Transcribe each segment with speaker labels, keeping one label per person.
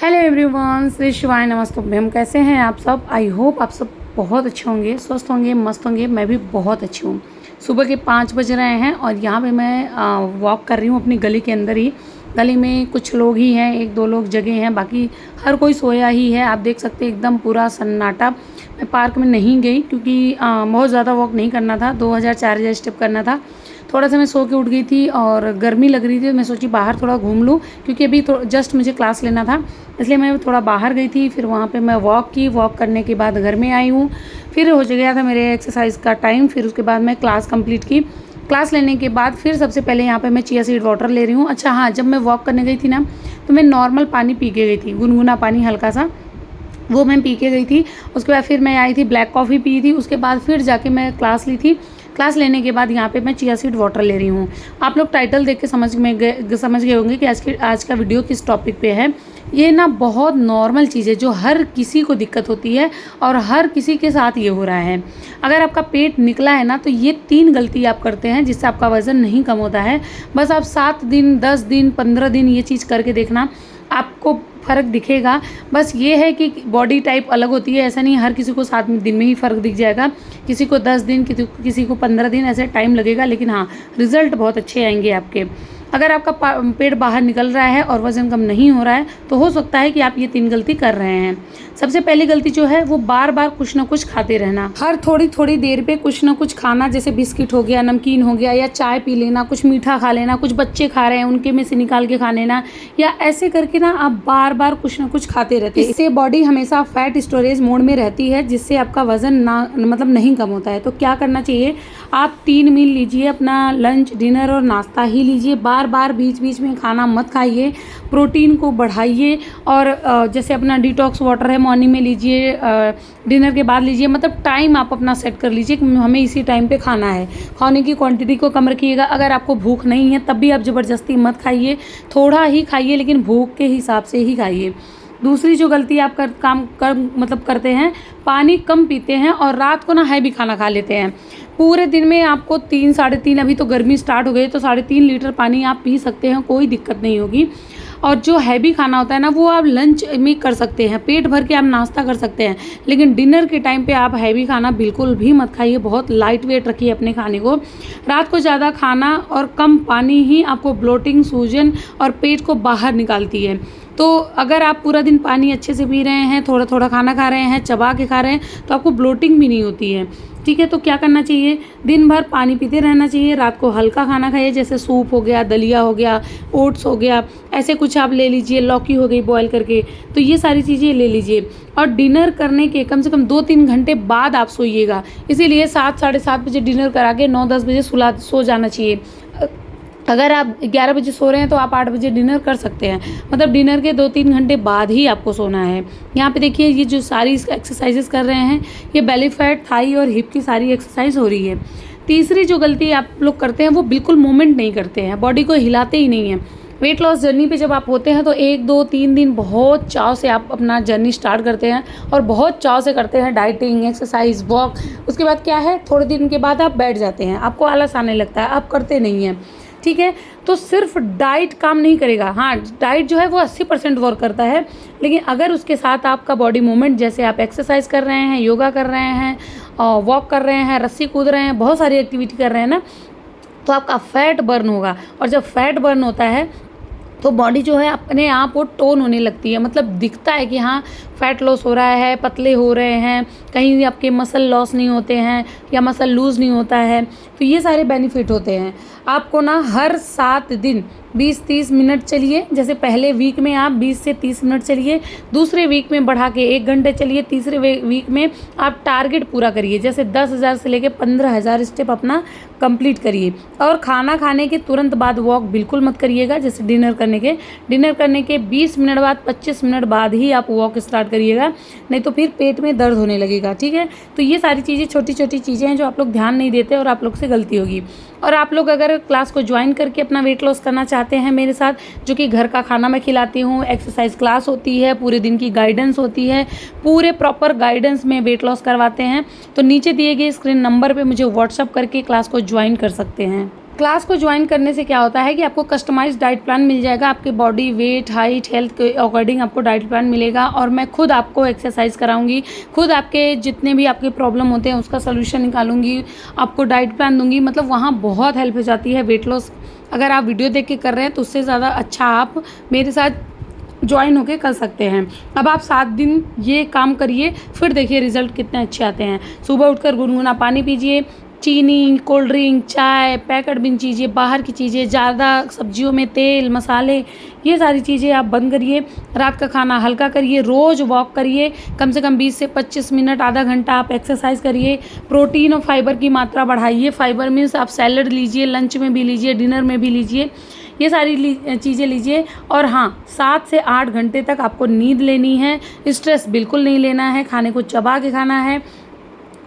Speaker 1: Hello everyone, Shri शिवाय नमस्तुभ्यम। कैसे हैं आप सब? आई होप आप सब बहुत अच्छे होंगे, स्वस्थ होंगे, मस्त होंगे। मैं भी बहुत अच्छी हूँ। सुबह के 5 बज रहे हैं और यहाँ पे मैं वॉक कर रही हूँ अपनी गली के अंदर ही। गली में कुछ लोग ही हैं, 1-2 लोग जगे हैं, बाकी हर कोई सोया ही है। आप देख सकते हैं एकदम पूरा सन्नाटा। मैं पार्क में नहीं गई क्योंकि बहुत ज़्यादा वॉक नहीं करना था, 2000-4000 स्टेप करना था। थोड़ा सा मैं सो के उठ गई थी और गर्मी लग रही थी, मैं सोची बाहर थोड़ा घूम लूँ क्योंकि अभी जस्ट मुझे क्लास लेना था, इसलिए मैं थोड़ा बाहर गई थी। फिर वहाँ पे मैं वॉक की, वॉक करने के बाद घर में आई हूँ। फिर हो गया था मेरे एक्सरसाइज का टाइम। फिर उसके बाद मैं क्लास कंप्लीट की। क्लास लेने के बाद फिर सबसे पहले यहाँ पे मैं चिया सीड वाटर ले रही हूँ। अच्छा हाँ, जब मैं वॉक करने गई थी ना तो मैं नॉर्मल पानी पी के गई थी, गुनगुना पानी हल्का सा, वो मैं पी के गई थी। उसके बाद फिर मैं आई थी, ब्लैक कॉफ़ी पी थी। उसके बाद फिर जाके मैं क्लास ली थी। क्लास लेने के बाद यहाँ पे मैं चिया सीड वाटर ले रही हूँ। आप लोग टाइटल देख के समझ गए होंगे कि आज का वीडियो किस टॉपिक पे है। ये ना बहुत नॉर्मल चीज़ है जो हर किसी को दिक्कत होती है और हर किसी के साथ ये हो रहा है। अगर आपका पेट निकला है ना तो ये 3 गलती आप करते हैं जिससे आपका वज़न नहीं कम होता है। बस आप 7 दिन, 10 दिन, 15 दिन ये चीज़ करके देखना, आपको फ़र्क दिखेगा। बस ये है कि बॉडी टाइप अलग होती है, ऐसा नहीं हर किसी को 7 दिन में ही फ़र्क दिख जाएगा। किसी को 10 दिन, किसी को 15 दिन, ऐसे टाइम लगेगा, लेकिन हाँ रिज़ल्ट बहुत अच्छे आएंगे आपके। अगर आपका पेट बाहर निकल रहा है और वज़न कम नहीं हो रहा है तो हो सकता है कि आप ये 3 गलती कर रहे हैं। सबसे पहली गलती जो है वो बार बार कुछ ना कुछ खाते रहना। हर थोड़ी थोड़ी देर पे कुछ ना कुछ खाना, जैसे बिस्किट हो गया, नमकीन हो गया, या चाय पी लेना, कुछ मीठा खा लेना, कुछ बच्चे खा रहे हैं उनके में से निकाल के खा लेना, या ऐसे करके ना आप बार बार कुछ ना कुछ खाते रहते हैं। इससे बॉडी हमेशा फैट स्टोरेज मोड में रहती है जिससे आपका वज़न ना मतलब नहीं कम होता है। तो क्या करना चाहिए, आप 3 मील लीजिए, अपना लंच, डिनर और नाश्ता ही लीजिए। बार बार बीच बीच में खाना मत खाइए। प्रोटीन को बढ़ाइए और जैसे अपना डिटॉक्स वाटर है मॉर्निंग में लीजिए, डिनर के बाद लीजिए। मतलब टाइम आप अपना सेट कर लीजिए कि हमें इसी टाइम पे खाना है। खाने की क्वांटिटी को कम रखिएगा। अगर आपको भूख नहीं है तब भी आप ज़बरदस्ती मत खाइए, थोड़ा ही खाइए, लेकिन भूख के हिसाब से ही खाइए। दूसरी जो गलती आप करते हैं, पानी कम पीते हैं और रात को ना हैवी खाना खा लेते हैं। पूरे दिन में आपको 3-3.5, अभी तो गर्मी स्टार्ट हो गई तो 3.5 लीटर पानी आप पी सकते हैं, कोई दिक्कत नहीं होगी। और जो हैवी खाना होता है ना वो आप लंच में कर सकते हैं, पेट भर के आप नाश्ता कर सकते हैं, लेकिन डिनर के टाइम पे आप हैवी खाना बिल्कुल भी मत खाइए। बहुत लाइट वेट रखिए अपने खाने को। रात को ज़्यादा खाना और कम पानी ही आपको ब्लोटिंग, सूजन और पेट को बाहर निकालती है। तो अगर आप पूरा दिन पानी अच्छे से पी रहे हैं, थोड़ा थोड़ा खाना खा रहे हैं, चबा के खा रहे हैं, तो आपको ब्लोटिंग भी नहीं होती है। ठीक है, तो क्या करना चाहिए, दिन भर पानी पीते रहना चाहिए। रात को हल्का खाना खाइए, जैसे सूप हो गया, दलिया हो गया, ओट्स हो गया, ऐसे कुछ आप ले लीजिए, लौकी हो गई बॉयल करके, तो ये सारी चीज़ें ले लीजिए। और डिनर करने के कम से कम 2-3 घंटे बाद आप सोइएगा। इसीलिए 7-7:30 बजे डिनर करा के 9-10 बजे सो जाना चाहिए। अगर आप 11 बजे सो रहे हैं तो आप 8 बजे डिनर कर सकते हैं। मतलब डिनर के 2-3 घंटे बाद ही आपको सोना है। यहाँ पे देखिए, ये जो सारी एक्सरसाइजेस कर रहे हैं, ये बेली फैट, थाई और हिप की सारी एक्सरसाइज हो रही है। तीसरी जो गलती आप लोग करते हैं वो बिल्कुल मूवमेंट नहीं करते हैं, बॉडी को हिलाते ही नहीं हैं। वेट लॉस जर्नी पे जब आप होते हैं तो 1-2-3 दिन बहुत चाव से आप अपना जर्नी स्टार्ट करते हैं और बहुत चाव से करते हैं डाइटिंग, एक्सरसाइज, वॉक। उसके बाद क्या है, थोड़े दिन के बाद आप बैठ जाते हैं, आपको आलस आने लगता है, आप करते नहीं हैं। ठीक है, तो सिर्फ डाइट काम नहीं करेगा। हाँ, डाइट जो है वो 80% वर्क करता है, लेकिन अगर उसके साथ आपका बॉडी मूवमेंट, जैसे आप एक्सरसाइज कर रहे हैं, योगा कर रहे हैं, वॉक कर रहे हैं, रस्सी कूद रहे हैं, बहुत सारी एक्टिविटी कर रहे हैं ना, तो आपका फैट बर्न होगा। और जब फैट बर्न होता है तो बॉडी जो है अपने आप वो टोन होने लगती है। मतलब दिखता है कि हाँ फैट लॉस हो रहा है, पतले हो रहे हैं, कहीं आपके मसल लॉस नहीं होते हैं या मसल लूज़ नहीं होता है। तो ये सारे बेनिफिट होते हैं। आपको ना हर 7 दिन 20-30 मिनट चलिए। जैसे पहले वीक में आप 20 से 30 मिनट चलिए, दूसरे वीक में बढ़ा के 1 घंटे चलिए, तीसरे वीक में आप टारगेट पूरा करिए। जैसे 10,000 से लेके 15,000 स्टेप अपना कंप्लीट करिए। और खाना खाने के तुरंत बाद वॉक बिल्कुल मत करिएगा। जैसे डिनर करने के 20 मिनट बाद, 25 मिनट बाद ही आप वॉक स्टार्ट करिएगा, नहीं तो फिर पेट में दर्द होने लगेगा। ठीक है, तो ये सारी चीज़ें छोटी छोटी चीज़ें हैं जो आप लोग ध्यान नहीं देते और आप लोग से गलती होगी। और आप लोग अगर क्लास को ज्वाइन करके अपना वेट लॉस करना चाहते हैं मेरे साथ, जो कि घर का खाना मैं खिलाती हूँ, एक्सरसाइज क्लास होती है, पूरे दिन की गाइडेंस होती है, पूरे प्रॉपर गाइडेंस में वेट लॉस करवाते हैं, तो नीचे दिए गए स्क्रीन नंबर पे मुझे व्हाट्सअप करके क्लास को ज्वाइन कर सकते हैं। क्लास को ज्वाइन करने से क्या होता है कि आपको कस्टमाइज्ड डाइट प्लान मिल जाएगा, आपके बॉडी वेट हाइट हेल्थ के अकॉर्डिंग आपको डाइट प्लान मिलेगा और मैं खुद आपको एक्सरसाइज कराऊंगी, खुद आपके जितने भी आपके प्रॉब्लम होते हैं उसका सोल्यूशन निकालूंगी, आपको डाइट प्लान दूंगी। मतलब वहाँ बहुत हेल्प हो जाती है वेट लॉस। अगर आप वीडियो देख के कर रहे हैं तो उससे ज़्यादा अच्छा आप मेरे साथ ज्वाइन होके कर सकते हैं। अब आप 7 दिन ये काम करिए, फिर देखिए रिजल्ट कितने अच्छे आते हैं। सुबह उठकर गुनगुना पानी पीजिए, चीनी, कोल्ड ड्रिंक, चाय, पैकेट बिन चीज़ें, बाहर की चीज़ें, ज़्यादा सब्जियों में तेल मसाले, ये सारी चीज़ें आप बंद करिए। रात का खाना हल्का करिए, रोज़ वॉक करिए, कम से कम 20 से 25 मिनट, आधा घंटा आप एक्सरसाइज करिए। प्रोटीन और फाइबर की मात्रा बढ़ाइए। फाइबर मीन्स आप सैलड लीजिए, लंच में भी लीजिए, डिनर में भी लीजिए, ये सारी चीज़ें लीजिए। और हाँ, 7 से 8 घंटे तक आपको नींद लेनी है। स्ट्रेस बिल्कुल नहीं लेना है, खाने को चबा के खाना है।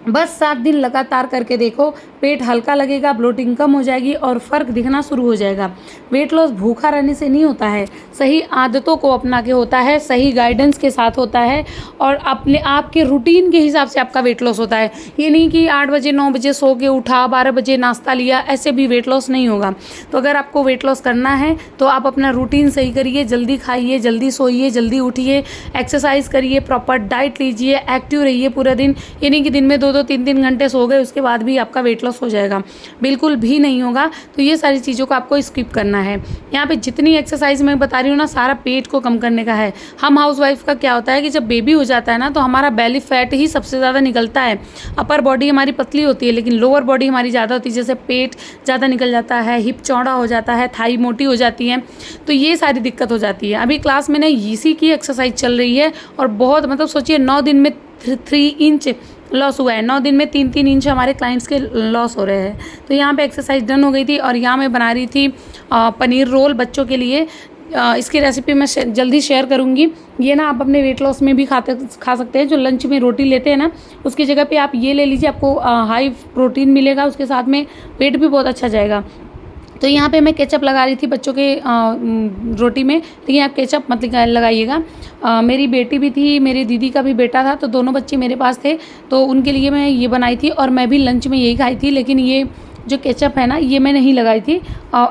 Speaker 1: बस 7 दिन लगातार करके देखो, पेट हल्का लगेगा, ब्लोटिंग कम हो जाएगी और फ़र्क दिखना शुरू हो जाएगा। वेट लॉस भूखा रहने से नहीं होता है, सही आदतों को अपना के होता है, सही गाइडेंस के साथ होता है और अपने आपके रूटीन के हिसाब से आपका वेट लॉस होता है। ये नहीं कि 8 बजे 9 बजे सो के उठा, 12 बजे नाश्ता लिया, ऐसे भी वेट लॉस नहीं होगा। तो अगर आपको वेट लॉस करना है तो आप अपना रूटीन सही करिए, जल्दी खाइए, जल्दी सोइए, जल्दी उठिए, एक्सरसाइज करिए, प्रॉपर डाइट लीजिए, एक्टिव रहिए पूरा दिन। ये नहीं कि दिन में 2-2 3-3 घंटे सो गए उसके बाद भी आपका वेट लॉस हो जाएगा, बिल्कुल भी नहीं होगा। तो ये सारी चीज़ों को आपको स्किप करना है। यहाँ पे जितनी एक्सरसाइज मैं बता रही हूँ ना, सारा पेट को कम करने का है। हम हाउसवाइफ का क्या होता है कि जब बेबी हो जाता है ना तो हमारा बेली फैट ही सबसे ज़्यादा निकलता है। अपर बॉडी हमारी पतली होती है लेकिन लोअर बॉडी हमारी ज़्यादा होती है, जैसे पेट ज़्यादा निकल जाता है, हिप चौड़ा हो जाता है, थाई मोटी हो जाती है, तो ये सारी दिक्कत हो जाती है। अभी क्लास में ना इसी की एक्सरसाइज चल रही है और बहुत मतलब सोचिए 9 दिन में 3 इंच लॉस हुआ है। 9 दिन में 3-3 इंच हमारे क्लाइंट्स के लॉस हो रहे हैं। तो यहाँ पे एक्सरसाइज डन हो गई थी और यहाँ मैं बना रही थी पनीर रोल बच्चों के लिए। इसकी रेसिपी मैं जल्दी शेयर करूँगी। ये ना आप अपने वेट लॉस में भी खा सकते हैं। जो लंच में रोटी लेते हैं ना, उसकी जगह पे आप ये ले लीजिए, आपको हाई प्रोटीन मिलेगा, उसके साथ में वेट भी बहुत अच्छा जाएगा। तो यहाँ पे मैं केचप लगा रही थी बच्चों के रोटी में, लेकिन आप केचप मत लगाइएगा। मेरी बेटी भी थी, मेरी दीदी का भी बेटा था, तो दोनों बच्चे मेरे पास थे, तो उनके लिए मैं ये बनाई थी और मैं भी लंच में यही खाई थी। लेकिन ये जो केचप है ना, ये मैं नहीं लगाई थी,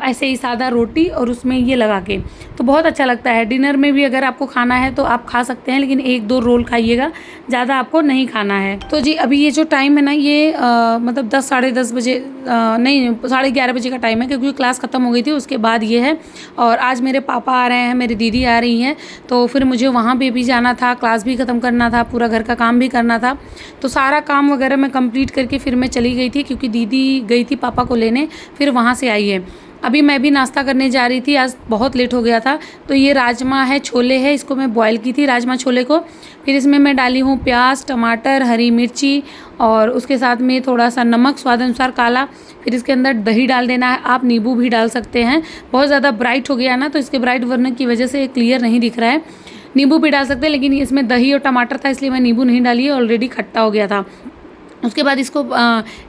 Speaker 1: ऐसे ही सादा रोटी और उसमें ये लगा के, तो बहुत अच्छा लगता है। डिनर में भी अगर आपको खाना है तो आप खा सकते हैं, लेकिन 1-2 रोल खाइएगा, ज़्यादा आपको नहीं खाना है। तो जी अभी ये जो टाइम है ना, ये मतलब 10 साढ़े 10 बजे नहीं 11:30 बजे का टाइम है, क्योंकि क्लास ख़त्म हो गई थी उसके बाद ये है। और आज मेरे पापा आ रहे हैं, मेरी दीदी आ रही हैं, तो फिर मुझे वहाँ पे भी जाना था, क्लास भी ख़त्म करना था, पूरा घर का काम भी करना था। तो सारा काम वगैरह मैं कंप्लीट करके फिर मैं चली गई थी, क्योंकि दीदी गई थी पापा को लेने, फिर वहाँ से आई है। अभी मैं भी नाश्ता करने जा रही थी, आज बहुत लेट हो गया था। तो ये राजमा है, छोले है, इसको मैं बॉयल की थी राजमा छोले को। फिर इसमें मैं डाली हूँ प्याज, टमाटर, हरी मिर्ची और उसके साथ में थोड़ा सा नमक, स्वाद अनुसार काला। फिर इसके अंदर दही डाल देना है, आप नींबू भी डाल सकते हैं। बहुत ज़्यादा ब्राइट हो गया ना, तो इसके ब्राइट वर्न की वजह से क्लियर नहीं दिख रहा है। नींबू भी डाल सकते हैं, लेकिन इसमें दही और टमाटर था इसलिए मैं नींबू नहीं डाली, ऑलरेडी खट्टा हो गया था। उसके बाद इसको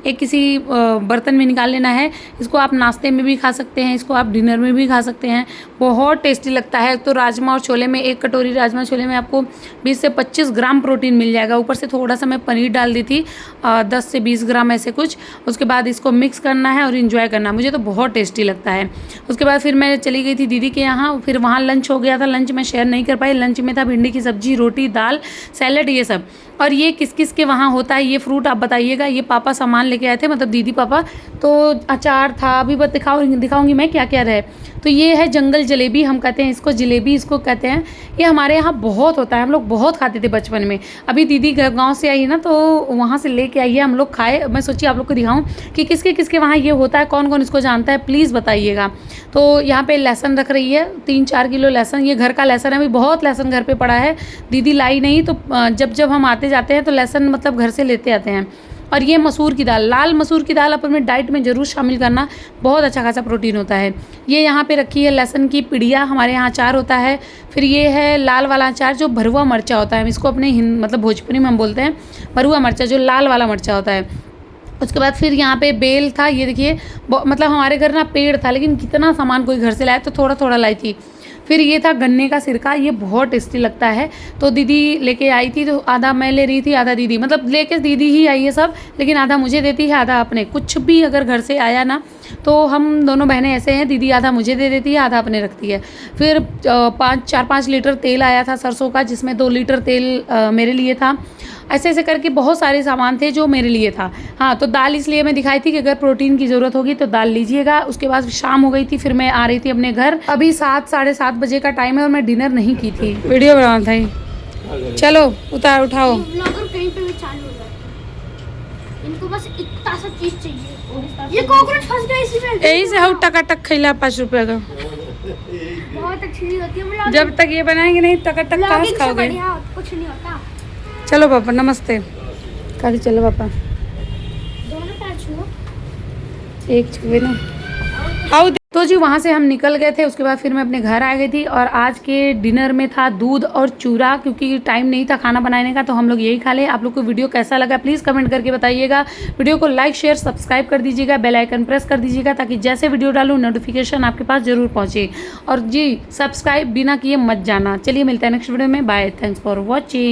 Speaker 1: एक किसी बर्तन में निकाल लेना है। इसको आप नाश्ते में भी खा सकते हैं, इसको आप डिनर में भी खा सकते हैं, बहुत टेस्टी लगता है। तो राजमा और छोले में, 1 कटोरी राजमा छोले में आपको 20 से 25 ग्राम प्रोटीन मिल जाएगा। ऊपर से थोड़ा सा मैं पनीर डाल दी थी, 10 से 20 ग्राम ऐसे कुछ। उसके बाद इसको मिक्स करना है और इन्जॉय करना, मुझे तो बहुत टेस्टी लगता है। उसके बाद फिर मैं चली गई थी दीदी के यहाँ, फिर वहाँ लंच हो गया था। लंच में शेयर नहीं कर पाई, लंच में था भिंडी की सब्जी, रोटी, दाल, सैलड, ये सब। और ये किस किस के वहाँ होता है ये फ्रूट आप बताइएगा। ये पापा सामान लेके आए थे, मतलब दीदी पापा, तो अचार था, अभी बस दिखाऊंगी मैं क्या क्या रहे। तो ये है जंगल जलेबी, हम कहते हैं इसको, जलेबी इसको कहते हैं। ये हमारे यहाँ बहुत होता है, हम लोग बहुत खाते थे बचपन में। अभी दीदी गाँव से आई है ना, तो वहाँ से लेके आई है, हम लोग खाए। मैं सोची आप लोग को दिखाऊँ कि किसके किसके वहाँ ये होता है, कौन कौन इसको जानता है, प्लीज़ बताइएगा। तो यहाँ पे लहसुन रख रही है, 3-4 किलो लहसुन, ये घर का लहसुन है। अभी बहुत लहसुन घर पे पड़ा है, दीदी लाई नहीं, तो जब हम आते जाते हैं तो लहसुन मतलब घर से लेते आते हैं। और ये मसूर की दाल, लाल मसूर की दाल अपने डाइट में ज़रूर शामिल करना, बहुत अच्छा खासा प्रोटीन होता है। ये यहाँ पे रखी है लहसुन की पिड़िया, हमारे यहाँ अचार होता है। फिर ये है लाल वाला अचार, जो भरुआ मिर्चा होता है, इसको अपने मतलब भोजपुरी में हम बोलते हैं भरुआ मिर्चा, जो लाल वाला मिर्चा होता है। उसके बाद फिर यहाँ पे बेल था, ये देखिए, मतलब हमारे घर ना पेड़ था, लेकिन कितना सामान कोई घर से लाया तो थोड़ा थोड़ा लाई थी। फिर ये था गन्ने का सिरका, ये बहुत टेस्टी लगता है। तो दीदी लेके आई थी, तो आधा मैं ले रही थी, आधा दीदी, मतलब लेके दीदी ही आई है सब, लेकिन आधा मुझे देती है, आधा अपने। कुछ भी अगर घर से आया ना, तो हम दोनों बहनें ऐसे हैं, दीदी आधा मुझे दे देती है, आधा अपने रखती है। फिर 4-5 लीटर तेल आया था सरसों का, जिसमें 2 लीटर तेल मेरे लिए था। ऐसे ऐसे करके बहुत सारे सामान थे जो मेरे लिए था। हाँ, तो दाल इसलिए मैं दिखाई थी कि अगर प्रोटीन की ज़रूरत होगी तो दाल लीजिएगा। उसके बाद शाम हो गई थी, फिर मैं आ रही थी अपने घर। अभी 7-7:30 बजे का टाइम है और मैं डिनर नहीं की थी, वीडियो बनाना था। चलो उठाओ।
Speaker 2: ब्लॉगर कहीं पे भी चालू हो जाए, इनको बस इतना सा चीज चाहिए। ये कॉकरोच फंस गया इसी में,
Speaker 1: यही से हम टकाटक खिला 5 रुपये का।
Speaker 2: बहुत अच्छी होती है
Speaker 1: जब तक ये बनाएंगे नहीं टकाटक कहाँ से खाओगे।
Speaker 2: कुछ नहीं होता।
Speaker 1: चलो पापा नमस्ते। कभी चलो पापा,
Speaker 2: दोनों पैर छुओ,
Speaker 1: एक छुए ना। आओ। तो जी वहाँ से हम निकल गए थे। उसके बाद फिर मैं अपने घर आ गई थी और आज के डिनर में था दूध और चूरा, क्योंकि टाइम नहीं था खाना बनाने का, तो हम लोग यही खा ले। आप लोग को वीडियो कैसा लगा प्लीज़ कमेंट करके बताइएगा। वीडियो को लाइक शेयर सब्सक्राइब कर दीजिएगा, बेल आइकन प्रेस कर दीजिएगा, ताकि जैसे वीडियो डालूँ नोटिफिकेशन आपके पास जरूर पहुँचे। और जी सब्सक्राइब बिना किए मत जाना। चलिए मिलते हैं नेक्स्ट वीडियो में, बाय, थैंक्स फॉर वॉचिंग।